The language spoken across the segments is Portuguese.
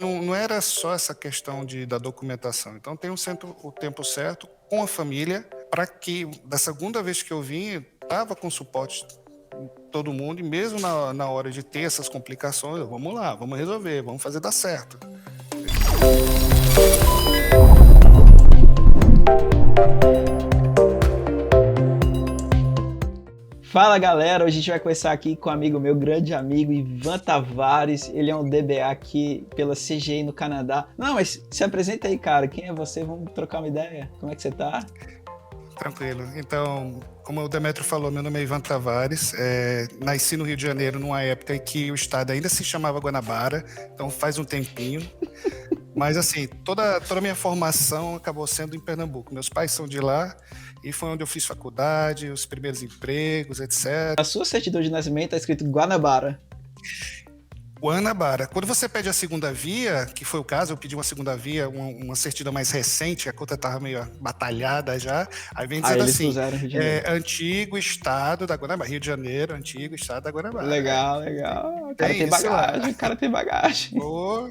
Não era só essa questão da documentação. Então tem o tempo certo com a família para que da segunda vez que eu vim, estava com suporte de todo mundo e mesmo na hora de ter essas complicações, vamos lá, vamos resolver, vamos fazer dar certo. Fala galera, hoje a gente vai conversar aqui com um amigo meu, grande amigo, Ivan Tavares. Ele é um DBA aqui pela CGI no Canadá. Não, mas se apresenta aí, cara. Quem é você? Vamos trocar uma ideia. Como é que você tá? Tranquilo. Então, como o Demetrio falou, meu nome é Ivan Tavares. Nasci no Rio de Janeiro numa época em que o estado ainda se chamava Guanabara, então faz um tempinho. Mas assim, toda a minha formação acabou sendo em Pernambuco. Meus pais são de lá e foi onde eu fiz faculdade, os primeiros empregos, etc. A sua certidão de nascimento tá escrito Guanabara. Guanabara. Quando você pede a segunda via, que foi o caso, eu pedi uma segunda via, uma certidão mais recente, a conta estava meio batalhada já, aí vem dizendo Eles assim, puseram Rio de Janeiro. antigo estado da Guanabara, Rio de Janeiro, antigo estado da Guanabara. Legal, legal. O cara Tem tem isso lá. bagagem, o cara tem bagagem. Pô,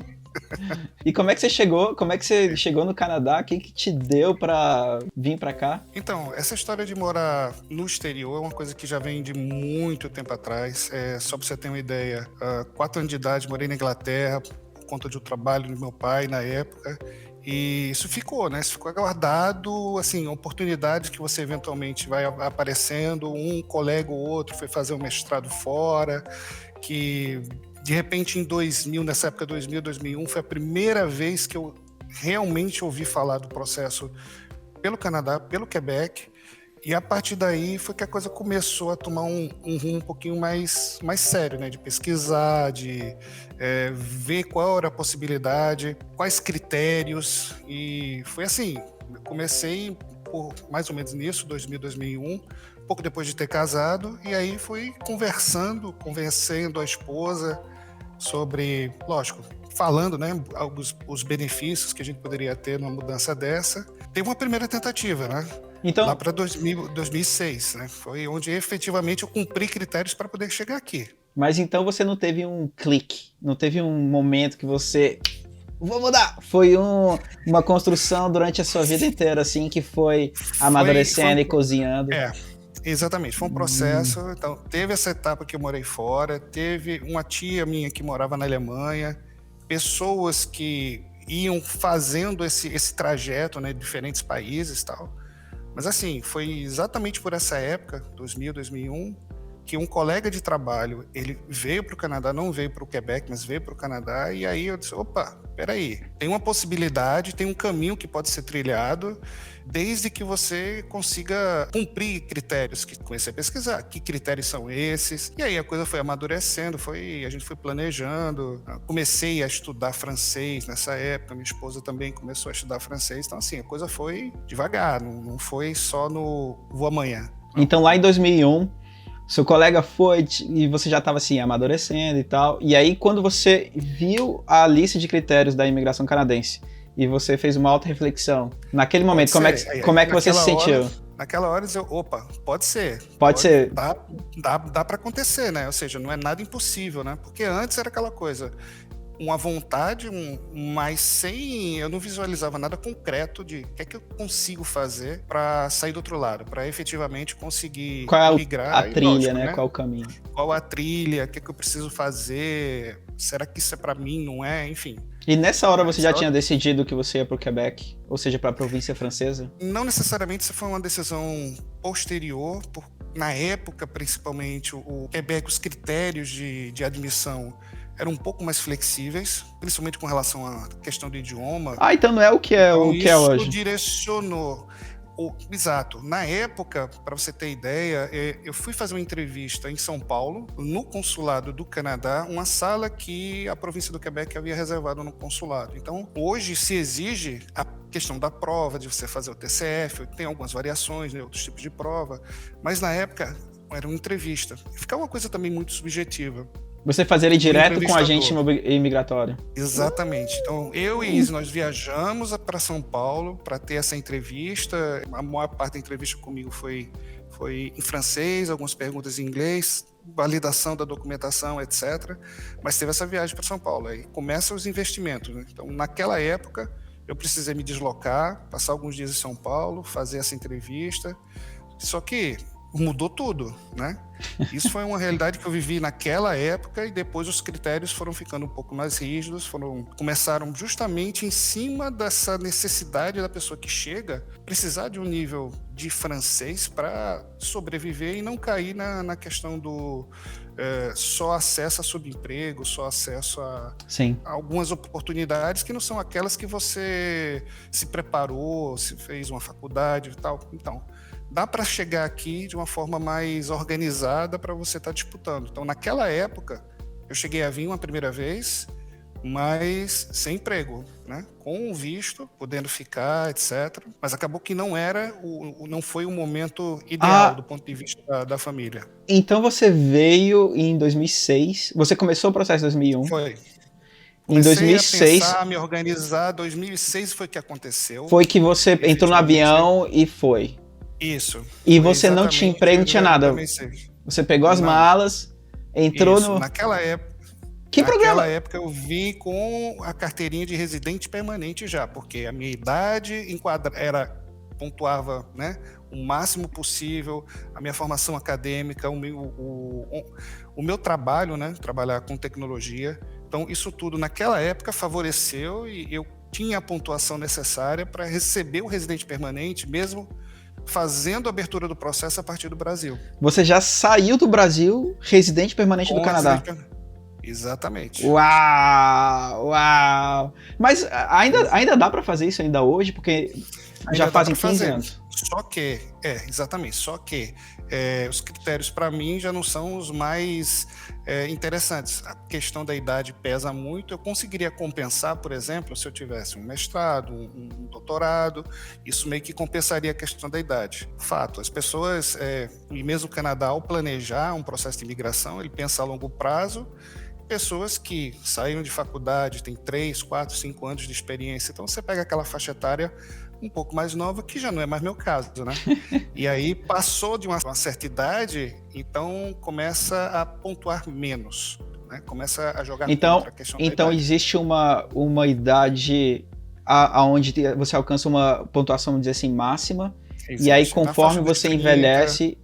E como é que você chegou? Como é que você chegou no Canadá? O que te deu pra vir pra cá? Então, essa história de morar no exterior é uma coisa que já vem de muito tempo atrás. Só para você ter uma ideia, 4 anos de idade, morei na Inglaterra por conta de um trabalho do meu pai na época. E isso ficou, né? Isso ficou guardado, assim, oportunidades que você eventualmente vai aparecendo. Um colega ou outro foi fazer um mestrado fora, que de repente em 2000, nessa época 2000, 2001, foi a primeira vez que eu realmente ouvi falar do processo pelo Canadá, pelo Quebec, e a partir daí foi que a coisa começou a tomar um rumo um pouquinho mais sério, né? De pesquisar, de ver qual era a possibilidade, quais critérios, e foi assim, eu comecei por mais ou menos nisso, 2000, 2001, pouco depois de ter casado, e aí fui convencendo a esposa sobre, lógico, falando, né, os benefícios que a gente poderia ter numa mudança dessa. Teve uma primeira tentativa, né? Então, Lá para 2006, né? Foi onde efetivamente eu cumpri critérios para poder chegar aqui. mas então você não teve um clique, não teve um momento que você vou mudar. Foi uma construção durante a sua vida inteira, assim, que foi amadurecendo e cozinhando. Exatamente, foi um processo. Então, teve essa etapa que eu morei fora, teve uma tia minha que morava na Alemanha, pessoas que iam fazendo esse trajeto, né, de diferentes países e tal. Mas assim, foi exatamente por essa época, 2000, 2001, que um colega de trabalho, ele veio para o Canadá, não veio para o Quebec, mas veio para o Canadá, e aí eu disse, opa, peraí, tem uma possibilidade, tem um caminho que pode ser trilhado, desde que você consiga cumprir critérios, que comecei a pesquisar, que critérios são esses, e aí a coisa foi amadurecendo, a gente foi planejando, comecei a estudar francês nessa época, minha esposa também começou a estudar francês, então assim, a coisa foi devagar, não foi só no vou amanhã. Então lá em 2001, seu colega foi e você já estava assim, amadurecendo e tal. E aí, quando você viu a lista de critérios da imigração canadense e você fez uma auto-reflexão, naquele momento, como é que você se sentiu? Naquela hora, eu opa, pode ser. Pode ser. Dá para acontecer, né? Ou seja, não é nada impossível, né? Porque antes era aquela coisa, uma vontade, mas eu não visualizava nada concreto de o que é que eu consigo fazer para sair do outro lado, para efetivamente conseguir Qual é migrar. a trilha, lógico, né? Qual o caminho? Qual a trilha, o que é que eu preciso fazer, será que isso é para mim, não é? Enfim. E nessa hora você já tinha decidido que você ia para o Quebec, ou seja, para a província francesa? Não necessariamente, isso foi uma decisão posterior, na época, principalmente, o Quebec, os critérios de admissão eram um pouco mais flexíveis, principalmente com relação à questão do idioma. Ah, então não é o que é, então, o que é hoje. Isso direcionou. Exato. Na época, para você ter ideia, eu fui fazer uma entrevista em São Paulo, no consulado do Canadá, uma sala que a província do Quebec havia reservado no consulado. Então, hoje se exige a questão da prova, de você fazer o TCF, tem algumas variações, né, outros tipos de prova, mas na época era uma entrevista. Ficava uma coisa também muito subjetiva. Você fazia ele direto com a agente imigratório. Exatamente. Então, eu e Izzy, nós viajamos para São Paulo para ter essa entrevista. A maior parte da entrevista comigo foi em francês, algumas perguntas em inglês. validação da documentação, etc. Mas teve essa viagem para São Paulo. Aí começam os investimentos, né? Então, naquela época, eu precisei me deslocar, passar alguns dias em São Paulo, fazer essa entrevista. Só que mudou tudo, né? Isso foi uma realidade que eu vivi naquela época e depois os critérios foram ficando um pouco mais rígidos, começaram justamente em cima dessa necessidade da pessoa que chega precisar de um nível de francês para sobreviver e não cair na questão do só acesso a subemprego, só acesso a algumas oportunidades que não são aquelas que você se preparou, se fez uma faculdade e tal. Então, dá para chegar aqui de uma forma mais organizada para você estar disputando. Então, naquela época, eu cheguei a vir uma primeira vez, mas sem emprego, né? Com o visto, podendo ficar, etc. Mas acabou que não foi o momento ideal do ponto de vista da família. Então você veio em 2006, você começou o processo em 2001. Foi. Em 2006, a pensar, a me organizar, 2006 foi que aconteceu. Foi que você entrou no avião e foi. Isso. E você não tinha emprego, não tinha nada. Você pegou as malas, entrou no... Naquela época. Naquela época eu vim com a carteirinha de residente permanente já, porque a minha idade pontuava, né, o máximo possível, a minha formação acadêmica, o meu trabalho, né, trabalhar com tecnologia. Então isso tudo naquela época favoreceu e eu tinha a pontuação necessária para receber o residente permanente, mesmo fazendo a abertura do processo a partir do Brasil. Você já saiu do Brasil residente permanente do Canadá? Exatamente. Uau! Mas ainda dá para fazer isso ainda hoje? Porque já fazem 15 anos. Só que, exatamente, os critérios para mim já não são os mais interessantes. A questão da idade pesa muito. Eu conseguiria compensar, por exemplo, se eu tivesse um mestrado, um doutorado, isso meio que compensaria a questão da idade. Fato, as pessoas, e mesmo o Canadá, ao planejar um processo de imigração, ele pensa a longo prazo. Pessoas que saíram de faculdade, têm 3, 4, 5 anos de experiência. Então, você pega aquela faixa etária um pouco mais nova, que já não é mais meu caso, né? E aí, passou de uma certa idade, então começa a pontuar menos, né? Começa a jogar contra a questão da idade. Então, existe uma idade onde você alcança uma pontuação, vamos dizer assim, máxima, e aí, conforme você envelhece...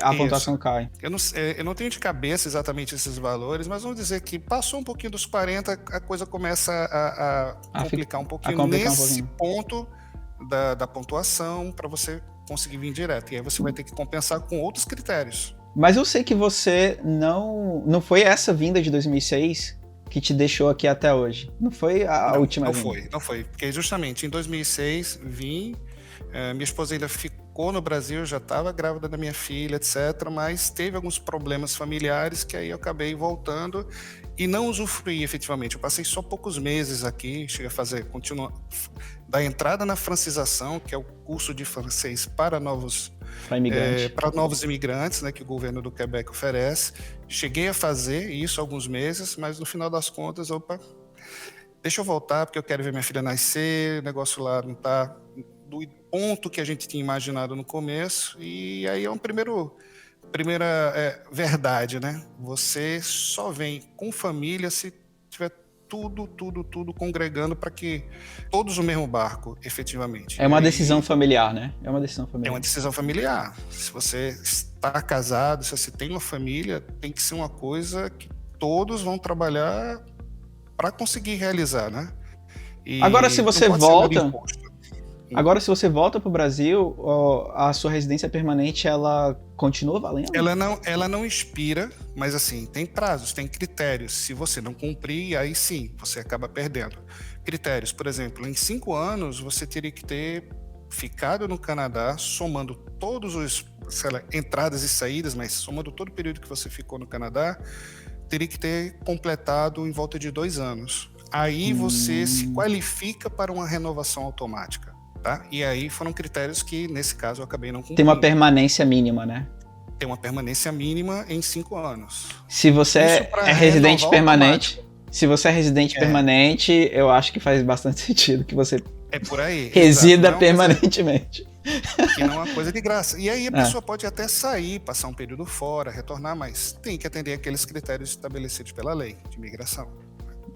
a pontuação cai. Eu não tenho de cabeça exatamente esses valores, mas vamos dizer que passou um pouquinho dos 40, a coisa começa a complicar um pouquinho nesse ponto da pontuação para você conseguir vir direto. E aí você vai ter que compensar com outros critérios. Mas eu sei que você não foi essa vinda de 2006 que te deixou aqui até hoje. Não foi a última vinda. Não foi. Porque justamente em 2006 vim, minha esposa ainda ficou no Brasil, já estava grávida da minha filha, etc. Mas teve alguns problemas familiares que aí eu acabei voltando e não usufruí efetivamente. Eu passei só poucos meses aqui, cheguei a da entrada na francização, que é o curso de francês para novos imigrantes, né, que o governo do Quebec oferece. Cheguei a fazer isso alguns meses, mas no final das contas, deixa eu voltar porque eu quero ver minha filha nascer, o negócio lá não está do ponto que a gente tinha imaginado no começo, e aí é uma primeira verdade, né? Você só vem com família se tiver tudo congregando para que todos no mesmo barco, efetivamente. É uma decisão familiar, né? É uma decisão familiar. Se você está casado, se você tem uma família, tem que ser uma coisa que todos vão trabalhar para conseguir realizar, né? Agora, se você volta... Agora, se você volta para o Brasil, a sua residência permanente, ela continua valendo? Ela não expira, mas assim, tem prazos, tem critérios. Se você não cumprir, aí sim, você acaba perdendo. Critérios, por exemplo, em 5 anos, você teria que ter ficado no Canadá, somando todos os, entradas e saídas, mas somando todo o período que você ficou no Canadá, teria que ter completado em volta de 2 anos. Aí você se qualifica para uma renovação automática. Tá? E aí foram critérios que, nesse caso, eu acabei não cumprindo. Tem uma permanência mínima, né? Tem uma permanência mínima em 5 anos. Se você é residente permanente, permanente, eu acho que faz bastante sentido que você por aí, resida permanentemente. que não é uma coisa de graça. E aí a É, pessoa pode até sair, passar um período fora, retornar, mas tem que atender aqueles critérios estabelecidos pela lei de imigração.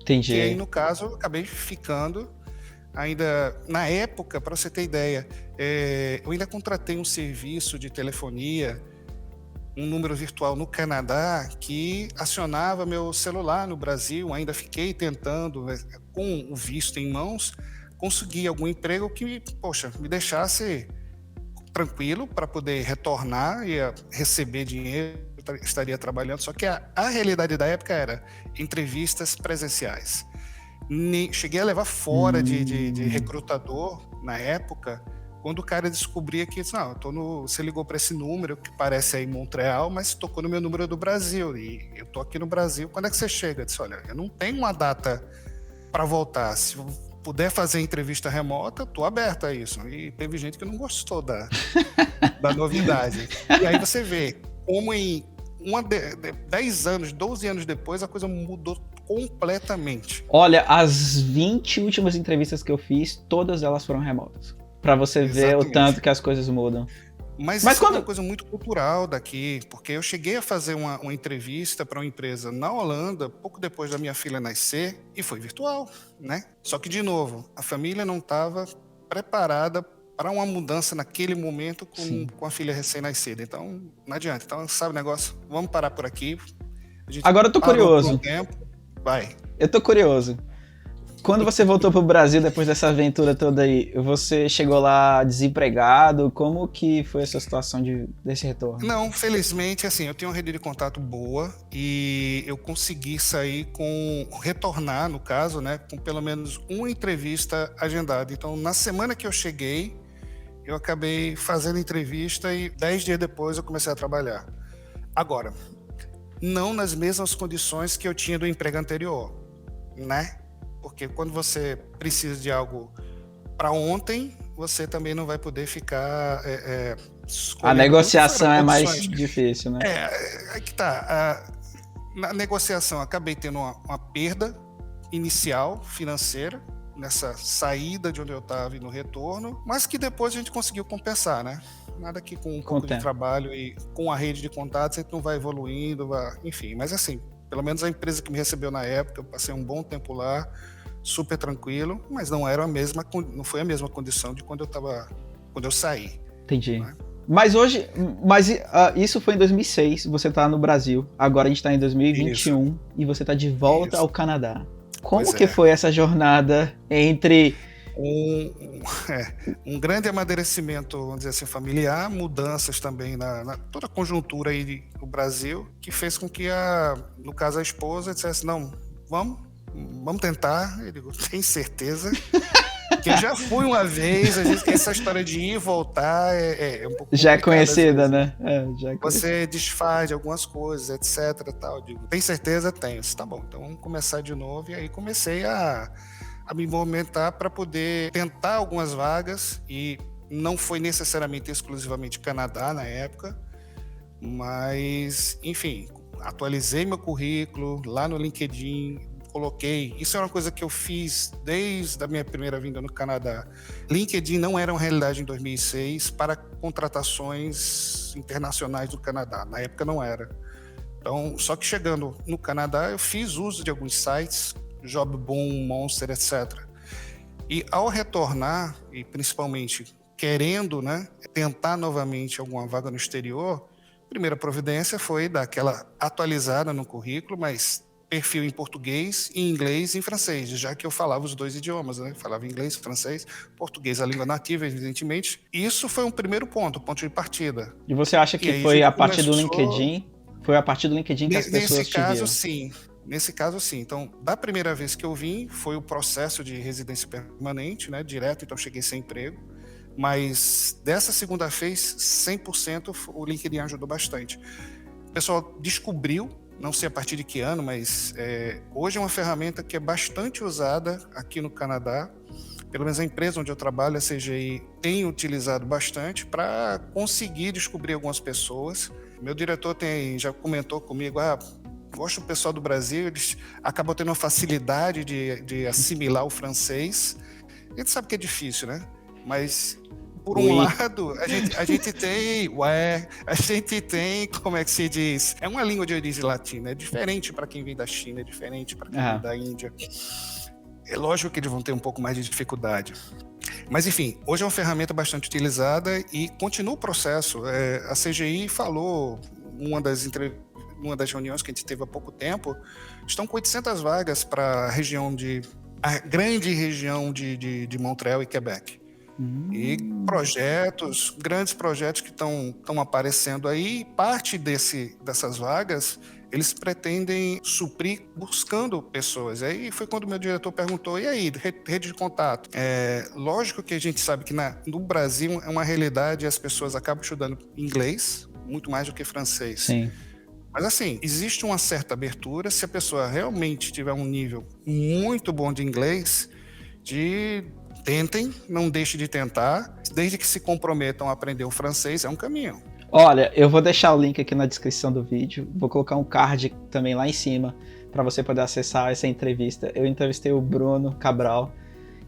Que aí, entendi. no caso, eu acabei ficando ainda na época, para você ter ideia, eu ainda contratei um serviço de telefonia, um número virtual no Canadá que acionava meu celular no Brasil. Ainda fiquei tentando, com o visto em mãos, conseguir algum emprego que, poxa, me deixasse tranquilo para poder retornar e receber dinheiro, estaria trabalhando. Só que a realidade da época era entrevistas presenciais. Cheguei a levar fora de Hum, recrutador na época, quando o cara descobria que, não, você ligou para esse número que parece aí Montreal, mas tocou no meu número do Brasil, e eu tô aqui no Brasil, quando é que você chega? Eu disse, olha, eu não tenho uma data para voltar, se eu puder fazer entrevista remota, tô aberto a isso. E teve gente que não gostou da novidade. E aí você vê como em 10 anos, 12 anos depois, a coisa mudou completamente. olha, as 20 últimas entrevistas que eu fiz, todas elas foram remotas. Pra você ver o tanto Exatamente. que as coisas mudam. Mas Mas isso é uma quando. coisa muito cultural daqui, porque eu cheguei a fazer uma entrevista para uma empresa na Holanda, pouco depois da minha filha nascer, e foi virtual, né? Só que, de novo, a família não estava preparada para uma mudança naquele momento Sim. com a filha recém-nascida. Então, não adianta. Então, sabe o negócio? Vamos parar por aqui. A gente Agora eu tô parou por um curioso. tempo, vai. Eu tô curioso. Quando você voltou pro Brasil depois dessa aventura toda aí, você chegou lá desempregado? Como que foi essa situação desse retorno? Não, felizmente, assim, eu tenho uma rede de contato boa e eu consegui sair retornar, no caso, né, com pelo menos uma entrevista agendada. Então, na semana que eu cheguei, eu acabei fazendo entrevista e 10 dias depois eu comecei a trabalhar. Agora, não nas mesmas condições que eu tinha do emprego anterior, né? Porque quando você precisa de algo para ontem, você também não vai poder ficar A escolhendo. Não foram negociação é mais condições. difícil, né? Aí que tá. Na negociação, acabei tendo uma perda inicial financeira nessa saída de onde eu estava e no retorno, mas que depois a gente conseguiu compensar, né? Nada que com um Com o pouco de tempo. trabalho e com a rede de contatos a gente não vai evoluindo, enfim. Mas assim, pelo menos a empresa que me recebeu na época, eu passei um bom tempo lá, super tranquilo, mas não foi a mesma condição de quando eu saí, Entendi. né? Mas hoje, isso foi em 2006, você tá no Brasil. Agora a gente tá em Isso, 2021 e você tá de volta isso. ao Canadá. Como Pois que é. foi essa jornada entre. Um grande amadurecimento, vamos dizer assim, familiar, mudanças também na toda a conjuntura aí do Brasil, que fez com que, no caso, a esposa dissesse, não, vamos tentar. Eu digo, tem certeza? Que eu já fui uma vez, às vezes essa história de ir e voltar é um pouco Já é complicada às conhecida, vezes, né? né? É, já é conhecida. Você desfaz de algumas coisas, etc. Tal. Eu digo, tem certeza? Tenho. Disse, tá bom, então vamos começar de novo. E aí comecei a me movimentar para poder tentar algumas vagas, e não foi necessariamente exclusivamente Canadá na época, mas, enfim, atualizei meu currículo lá no LinkedIn, coloquei. Isso é uma coisa que eu fiz desde a minha primeira vinda no Canadá. LinkedIn não era uma realidade em 2006 para contratações internacionais do Canadá. Na época não era. Então, só que chegando no Canadá, eu fiz uso de alguns sites, Jobboom, Monster, etc. E ao retornar, e principalmente querendo, né, tentar novamente alguma vaga no exterior, a primeira providência foi dar aquela atualizada no currículo, mas perfil em português, em inglês e em francês, já que eu falava os dois idiomas, né? Falava inglês, francês, português, a língua nativa, evidentemente. Isso foi um primeiro ponto, ponto de partida. E você acha E que aí a foi gente a partir do começou. LinkedIn? Foi a partir do LinkedIn que as Nesse pessoas te caso, viram? sim. Nesse caso, sim. Então, da primeira vez que eu vim, foi o processo de residência permanente, né? Direto, então cheguei sem emprego. Mas dessa segunda vez, 100% o LinkedIn ajudou bastante. O pessoal descobriu, não sei a partir de que ano, mas hoje é uma ferramenta que é bastante usada aqui no Canadá. Pelo menos a empresa onde eu trabalho, a CGI, tem utilizado bastante para conseguir descobrir algumas pessoas. Meu diretor já comentou comigo, gosto do pessoal do Brasil, eles acabam tendo uma facilidade de assimilar o francês. A gente sabe que é difícil, né? Mas por um lado, a gente tem, como é que se diz? É uma língua de origem latina, é diferente para quem vem da China, é diferente para quem vem da Índia. É lógico que eles vão ter um pouco mais de dificuldade. Mas, enfim, hoje é uma ferramenta bastante utilizada e continua o processo. A CGI falou, uma das reuniões que a gente teve há pouco tempo, estão com 800 vagas para a grande região de Montreal e Quebec. E grandes projetos que estão aparecendo aí, parte dessas vagas, eles pretendem suprir buscando pessoas. Aí foi quando o meu diretor perguntou, e aí, rede de contato? Lógico que a gente sabe que no Brasil é uma realidade, as pessoas acabam estudando inglês, muito mais do que francês. Sim. Mas assim, existe uma certa abertura, se a pessoa realmente tiver um nível muito bom de inglês, tentem, não deixe de tentar, desde que se comprometam a aprender o francês, é um caminho. Olha, eu vou deixar o link aqui na descrição do vídeo, vou colocar um card também lá em cima, para você poder acessar essa entrevista. Eu entrevistei o Bruno Cabral,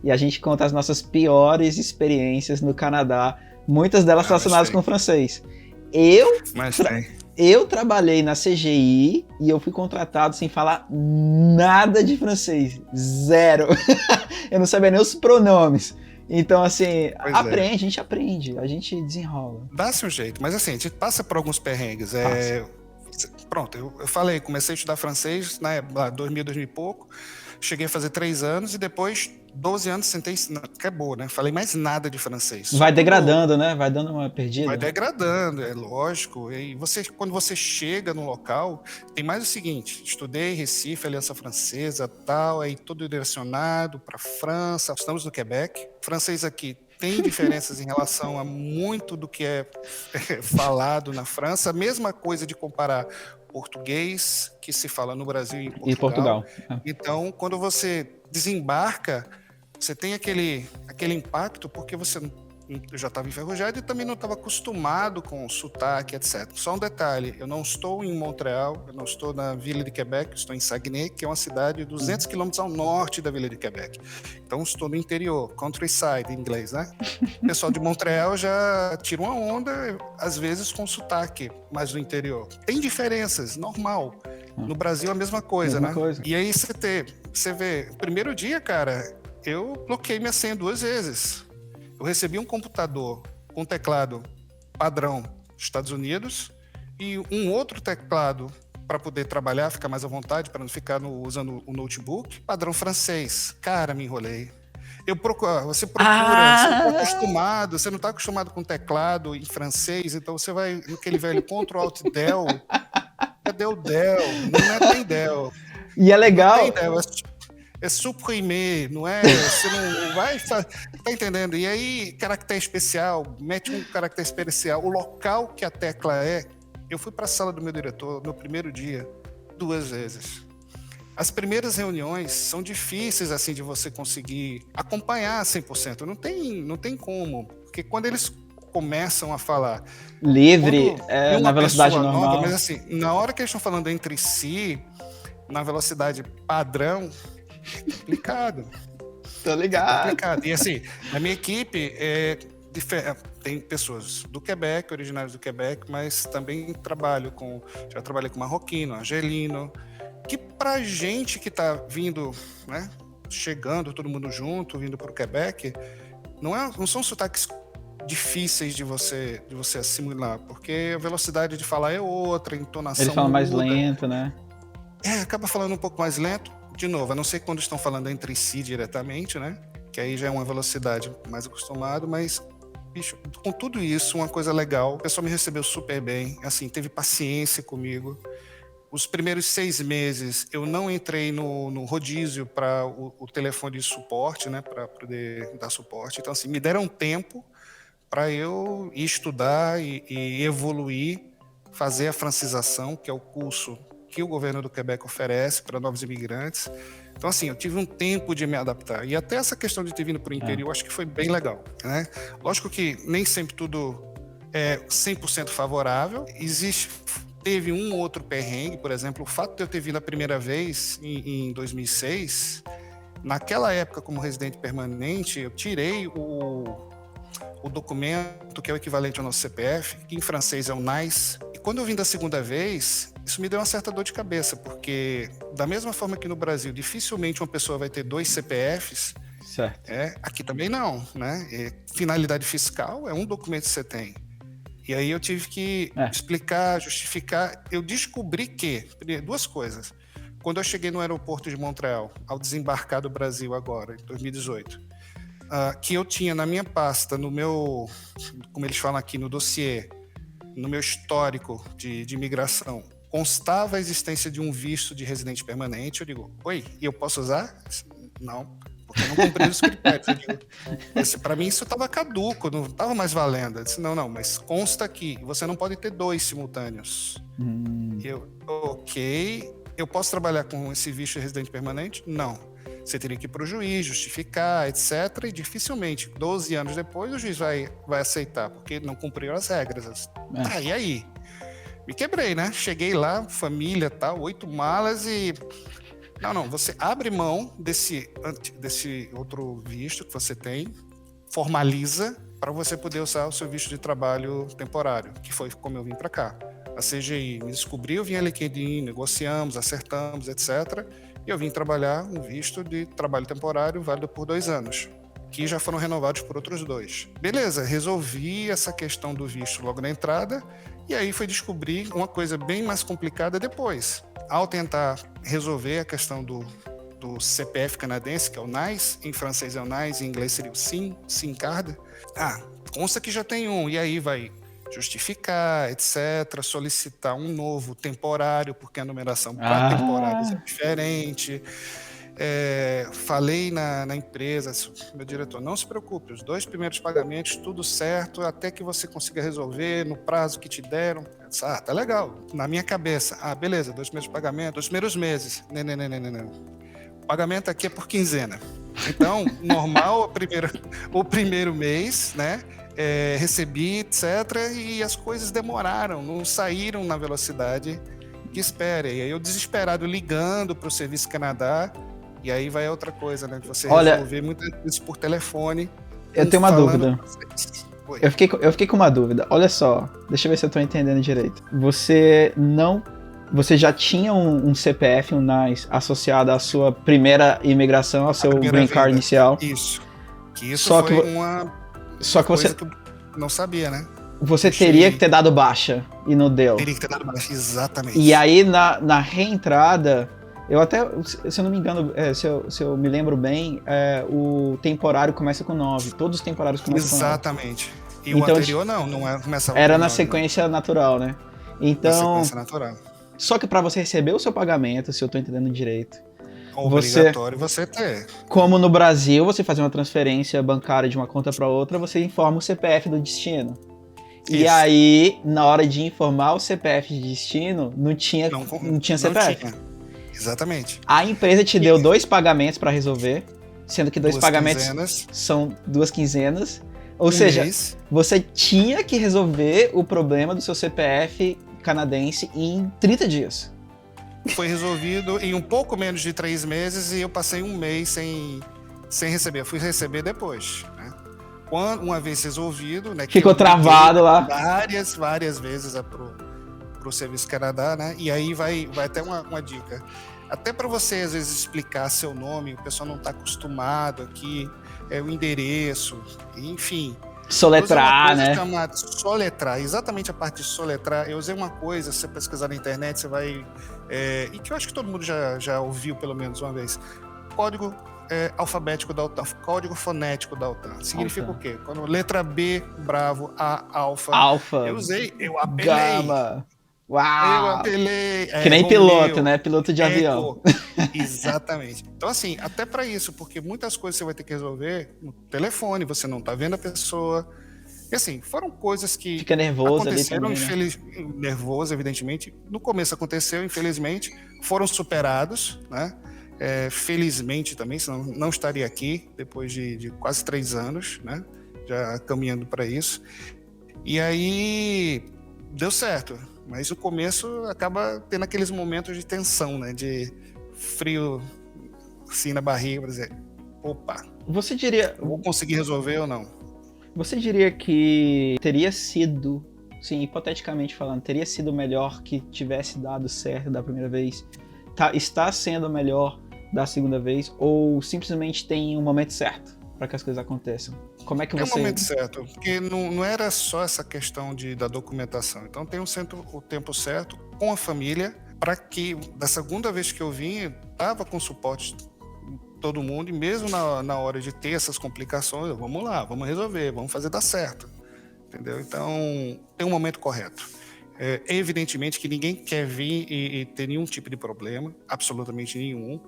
e a gente conta as nossas piores experiências no Canadá, muitas delas relacionadas com o francês. Eu trabalhei na CGI e eu fui contratado sem falar nada de francês. Zero. Eu não sabia nem os pronomes. Então, assim, a gente aprende, a gente desenrola. Dá-se um jeito, mas assim, a gente passa por alguns perrengues. Pronto, eu falei, comecei a estudar francês, né, 2000 e pouco. Cheguei a fazer 3 anos e depois 12 anos sentei, acabou, né? Falei mais nada de francês. Vai degradando, né? Vai dando uma perdida. Vai degradando, é lógico. E quando você chega no local, tem mais o seguinte, estudei Recife, Aliança Francesa, tal, aí todo direcionado para França, estamos no Quebec. O francês aqui tem diferenças em relação a muito do que é falado na França. A mesma coisa de comparar português que se fala no Brasil e Portugal. Então, quando você desembarca, você tem aquele impacto porque eu já estava enferrujado e também não estava acostumado com sotaque, etc. Só um detalhe, eu não estou em Montreal, eu não estou na Vila de Quebec, estou em Saguenay, que é uma cidade 200 quilômetros ao norte da Vila de Quebec. Então, estou no interior, countryside em inglês, né? O pessoal de Montreal já tira uma onda, às vezes com sotaque, mas no interior. Tem diferenças, normal. No Brasil, a mesma coisa, né? E aí, você vê, primeiro dia, cara, eu bloqueei minha senha 2 vezes. Eu recebi um computador com teclado padrão Estados Unidos e um outro teclado para poder trabalhar, ficar mais à vontade, para não ficar usando o notebook, padrão francês. Cara, me enrolei. Você não está acostumado com teclado em francês, então você vai naquele velho Ctrl Alt Del. Cadê o Del? Não tem Del. E é legal. Não tem Del, é suprimir, não é? Você não vai... Tá entendendo? E aí, caractere especial, mete um caractere especial. O local que a tecla eu fui para a sala do meu diretor no primeiro dia 2 vezes. As primeiras reuniões são difíceis, assim, de você conseguir acompanhar 100%. Não tem como. Porque quando eles começam a falar... Livre, na velocidade normal. Nova, mas assim, na hora que eles estão falando entre si, na velocidade padrão, é complicado. Tô ligado. É complicado. E assim, na minha equipe tem pessoas do Quebec, originários do Quebec, mas também já trabalhei com marroquino, argelino, que pra gente que tá vindo, né, chegando todo mundo junto, vindo pro Quebec, não são sotaques difíceis de você assimilar, porque a velocidade de falar é outra, a entonação Ele fala mais muda. Lento, né? Acaba falando um pouco mais lento. De novo, a não ser quando estão falando entre si diretamente, né? Que aí já é uma velocidade mais acostumada, mas, bicho, com tudo isso, uma coisa legal, o pessoal me recebeu super bem, assim, teve paciência comigo. Os primeiros 6 meses, eu não entrei no rodízio para o telefone de suporte, né? Para poder dar suporte. Então, assim, me deram tempo para eu ir estudar e evoluir, fazer a francização, que é o curso que o governo do Quebec oferece para novos imigrantes. Então, assim, eu tive um tempo de me adaptar. E até essa questão de ter vindo para o interior, acho que foi bem legal, né? Lógico que nem sempre tudo é 100% favorável. Teve um outro perrengue, por exemplo, o fato de eu ter vindo a primeira vez em 2006, naquela época como residente permanente, eu tirei o o documento que é o equivalente ao nosso CPF, que em francês é o NAIS. E quando eu vim da segunda vez, isso me deu uma certa dor de cabeça, porque da mesma forma que no Brasil dificilmente uma pessoa vai ter 2 CPFs, Certo. aqui também não, né? Finalidade fiscal é um documento que você tem. E aí eu tive que explicar, justificar. Eu descobri que, 2 coisas. Quando eu cheguei no aeroporto de Montreal, ao desembarcar do Brasil agora, em 2018, que eu tinha na minha pasta, no meu, como eles falam aqui, no dossiê, no meu histórico de imigração, constava a existência de um visto de residente permanente. Eu digo, oi, e eu posso usar? Não, porque eu não cumpri os critérios. Eu digo, para mim isso estava caduco, não estava mais valendo. Eu disse, não, mas consta aqui, você não pode ter 2 simultâneos. Eu, ok, eu posso trabalhar com esse visto de residente permanente? Não. Você teria que ir para o juiz, justificar, etc. E dificilmente, 12 anos depois, o juiz vai aceitar, porque não cumpriu as regras. E aí? Me quebrei, né? Cheguei lá, família, tal, 8 malas e... Não, você abre mão desse outro visto que você tem, formaliza para você poder usar o seu visto de trabalho temporário, que foi como eu vim para cá. A CGI me descobriu, vim a LinkedIn, negociamos, acertamos, etc., e eu vim trabalhar um visto de trabalho temporário válido por 2 anos, que já foram renovados por outros 2. Beleza, resolvi essa questão do visto logo na entrada, e aí foi descobrir uma coisa bem mais complicada depois. Ao tentar resolver a questão do CPF canadense, que é o NAIS, em francês é o NAIS, em inglês seria o SIM Card. Consta que já tem um, e aí vai justificar, etc., solicitar um novo temporário, porque a numeração para temporários é diferente. Falei na empresa, meu diretor, não se preocupe, os 2 primeiros pagamentos, tudo certo, até que você consiga resolver no prazo que te deram. Tá legal. Na minha cabeça, beleza, 2 primeiros pagamentos, 2 primeiros meses. Não. O pagamento aqui é por quinzena. Então, normal, o primeiro mês, né? Recebi, etc., e as coisas demoraram, não saíram na velocidade que espera. E aí eu desesperado ligando para o Serviço Canadá, e aí vai outra coisa, né? De você resolver muitas vezes por telefone. Eu tenho uma dúvida. Eu fiquei com uma dúvida. Olha só, deixa eu ver se eu estou entendendo direito. Você já tinha um CPF, um NAIS, associado à sua primeira imigração, ao seu green card inicial? Isso. Isso foi uma coisa que eu não sabia, né? Você teria que ter dado baixa e não deu. Teria que ter dado baixa, exatamente. E aí, na reentrada, eu até, se eu não me engano, se eu me lembro bem, o temporário começa com 9. Todos os temporários começam com 9. Exatamente. E então, o anterior não começava era com na 9, sequência natural, né? Então, na sequência natural. Só que para você receber o seu pagamento, se eu tô entendendo direito, obrigatório você ter. Como no Brasil, você fazer uma transferência bancária de uma conta para outra, você informa o CPF do destino. Isso. E aí, na hora de informar o CPF de destino, não tinha CPF. Não tinha. Exatamente. A empresa te deu 2 pagamentos para resolver, sendo que 2 pagamentos quinzenas. São 2 quinzenas. Ou seja, você tinha que resolver o problema do seu CPF canadense em 30 dias. Foi resolvido em um pouco menos de 3 meses e eu passei 1 mês sem receber. Eu fui receber depois, né? Uma vez resolvido, né? Ficou travado lá. Várias vezes pro Serviço Canadá, né? E aí vai até uma dica. Até para você, às vezes, explicar seu nome, o pessoal não está acostumado aqui, o endereço, enfim. Soletrar, né? Soletrar, exatamente a parte de soletrar. Eu usei uma coisa, se você pesquisar na internet, você vai... e que eu acho que todo mundo já ouviu pelo menos uma vez. Código alfabético da OTAN, código fonético da OTAN. Significa o quê? Quando letra B, bravo, A, alfa. Eu apelei. Gama. Uau! Eu apelei. Que nem piloto, né? Piloto de avião. Exatamente. Então, assim, até para isso, porque muitas coisas você vai ter que resolver no telefone, você não tá vendo a pessoa. E assim, foram coisas que fica nervoso aconteceram, ali também, né? Nervoso, evidentemente. No começo aconteceu, infelizmente, foram superados, né? Felizmente também, senão não estaria aqui depois de quase 3 anos, né? Já caminhando para isso. E aí deu certo, mas o começo acaba tendo aqueles momentos de tensão, né? De frio assim na barriga, para dizer, opa, você diria, eu vou conseguir resolver ou não? Você diria que teria sido, sim, hipoteticamente falando, teria sido melhor que tivesse dado certo da primeira vez? Está sendo melhor da segunda vez? Ou simplesmente tem um momento certo para que as coisas aconteçam? Como é que Tem um você... momento certo, porque não era só essa questão da documentação. Então tem o tempo certo com a família, para que da segunda vez que eu vim, estava com suporte de todo mundo, e mesmo na hora de ter essas complicações, vamos lá, vamos resolver, vamos fazer dar certo. Entendeu? Então, tem um momento correto. Evidentemente que ninguém quer vir e ter nenhum tipo de problema, absolutamente nenhum,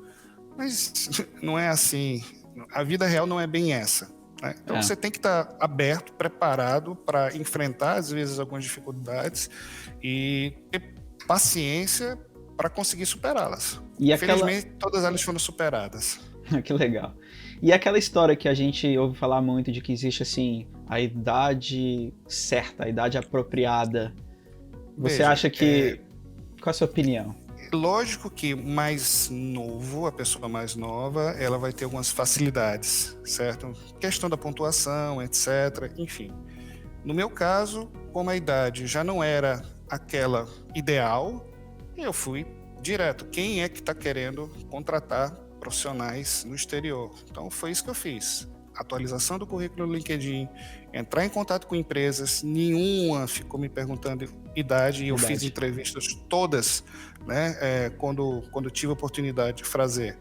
mas não é assim. A vida real não é bem essa. Né? Então, você tem que estar aberto, preparado para enfrentar, às vezes, algumas dificuldades e ter paciência para conseguir superá-las. Infelizmente, todas elas foram superadas. Que legal. E aquela história que a gente ouve falar muito de que existe, assim, a idade certa, a idade apropriada. Você acha que... Qual é a sua opinião? Lógico que mais novo, a pessoa mais nova, ela vai ter algumas facilidades, certo? Questão da pontuação, etc. Enfim. No meu caso, como a idade já não era aquela ideal, eu fui direto. Quem é que está querendo contratar profissionais no exterior? Então foi isso que eu fiz. Atualização do currículo no LinkedIn, entrar em contato com empresas, nenhuma ficou me perguntando idade, e eu fiz entrevistas todas, né, quando tive a oportunidade de fazer.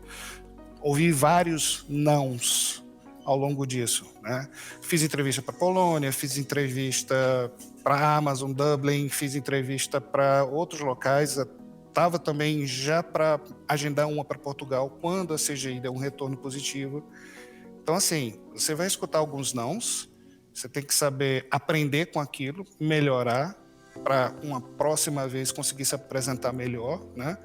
Ouvi vários nãos ao longo disso, né? Fiz entrevista para Polônia, fiz entrevista para a Amazon Dublin, fiz entrevista para outros locais. Estava também já para agendar uma para Portugal quando a CGI deu um retorno positivo. Então, assim, você vai escutar alguns nãos, você tem que saber aprender com aquilo, melhorar, para uma próxima vez conseguir se apresentar melhor, né?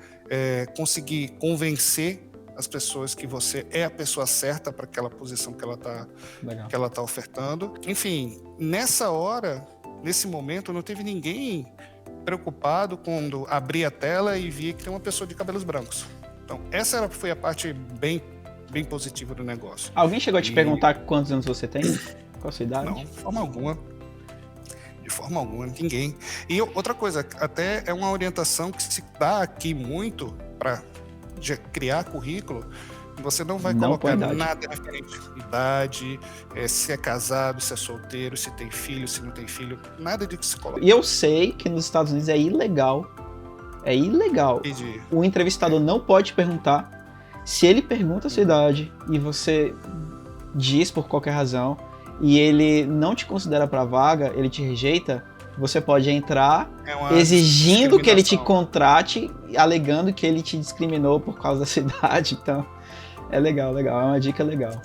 Conseguir convencer as pessoas que você é a pessoa certa para aquela posição que ela tá ofertando. Enfim, nessa hora, nesse momento, não teve ninguém preocupado quando abri a tela e vi que tem uma pessoa de cabelos brancos. Então, essa foi a parte bem positiva do negócio. Alguém chegou a te perguntar quantos anos você tem? Qual a sua idade? Não, de forma alguma. De forma alguma, ninguém. E outra coisa, até é uma orientação que se dá aqui muito para criar currículo. Você não vai colocar nada referente à idade, se é casado, se é solteiro, se tem filho, se não tem filho, nada disso se coloca. E eu sei que nos Estados Unidos é ilegal. O entrevistador não pode perguntar. Se ele pergunta a sua idade e você diz por qualquer razão e ele não te considera para vaga, ele te rejeita, você pode entrar exigindo que ele te contrate, alegando que ele te discriminou por causa da sua idade. Então, é legal, é uma dica legal.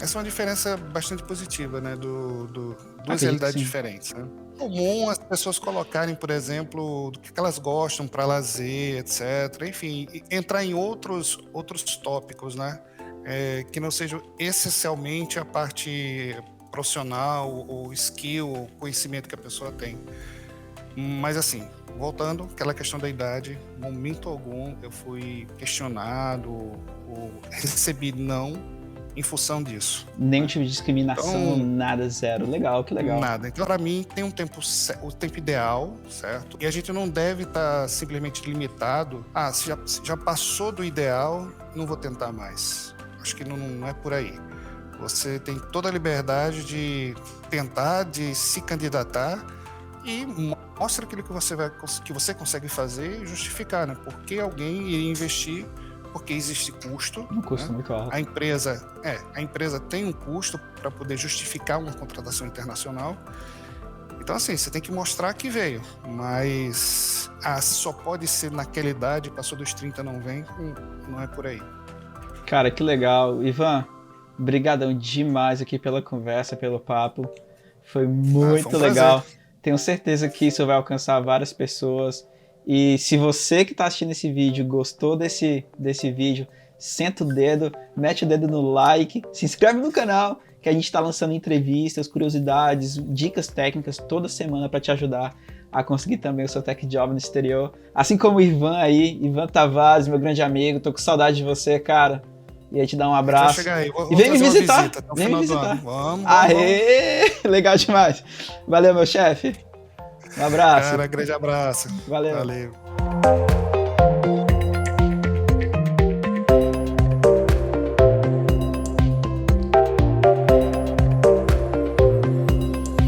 Essa é uma diferença bastante positiva, né, duas realidades diferentes, né? É comum as pessoas colocarem, por exemplo, do que elas gostam para lazer, etc. Enfim, entrar em outros tópicos, né? Que não sejam essencialmente a parte profissional, ou skill, ou conhecimento que a pessoa tem. Mas assim, voltando àquela questão da idade, em momento algum eu fui questionado ou recebi não em função disso. Nenhum tipo de discriminação, então, nada, zero. Legal, que legal. Nada. Então, para mim, tem o tempo ideal, certo? E a gente não deve estar simplesmente limitado. Se já passou do ideal, não vou tentar mais. Acho que não é por aí. Você tem toda a liberdade de tentar, de se candidatar e mostra aquilo que você consegue fazer e justificar, né? Por que alguém iria investir? Porque existe custo. Um custo, né? Muito alto. A empresa tem um custo para poder justificar uma contratação internacional. Então, assim, você tem que mostrar que veio. Mas só pode ser naquela idade, passou dos 30, não vem, não é por aí. Cara, que legal. Ivan, brigadão demais aqui pela conversa, pelo papo. Foi muito legal. Tenho certeza que isso vai alcançar várias pessoas. E se você que está assistindo esse vídeo gostou desse vídeo, senta o dedo, mete o dedo no like, se inscreve no canal, que a gente está lançando entrevistas, curiosidades, dicas técnicas toda semana para te ajudar a conseguir também o seu tech job no exterior. Assim como o Ivan aí, Ivan Tavares, meu grande amigo, tô com saudade de você, cara. E aí te dar um Vai abraço. chegar aí. E vem me visitar. Visita, até o Vem me final do ano. visitar. Vamos. Aê! Legal demais. Valeu, meu chefe. Um abraço. Cara, grande abraço. Valeu. Valeu.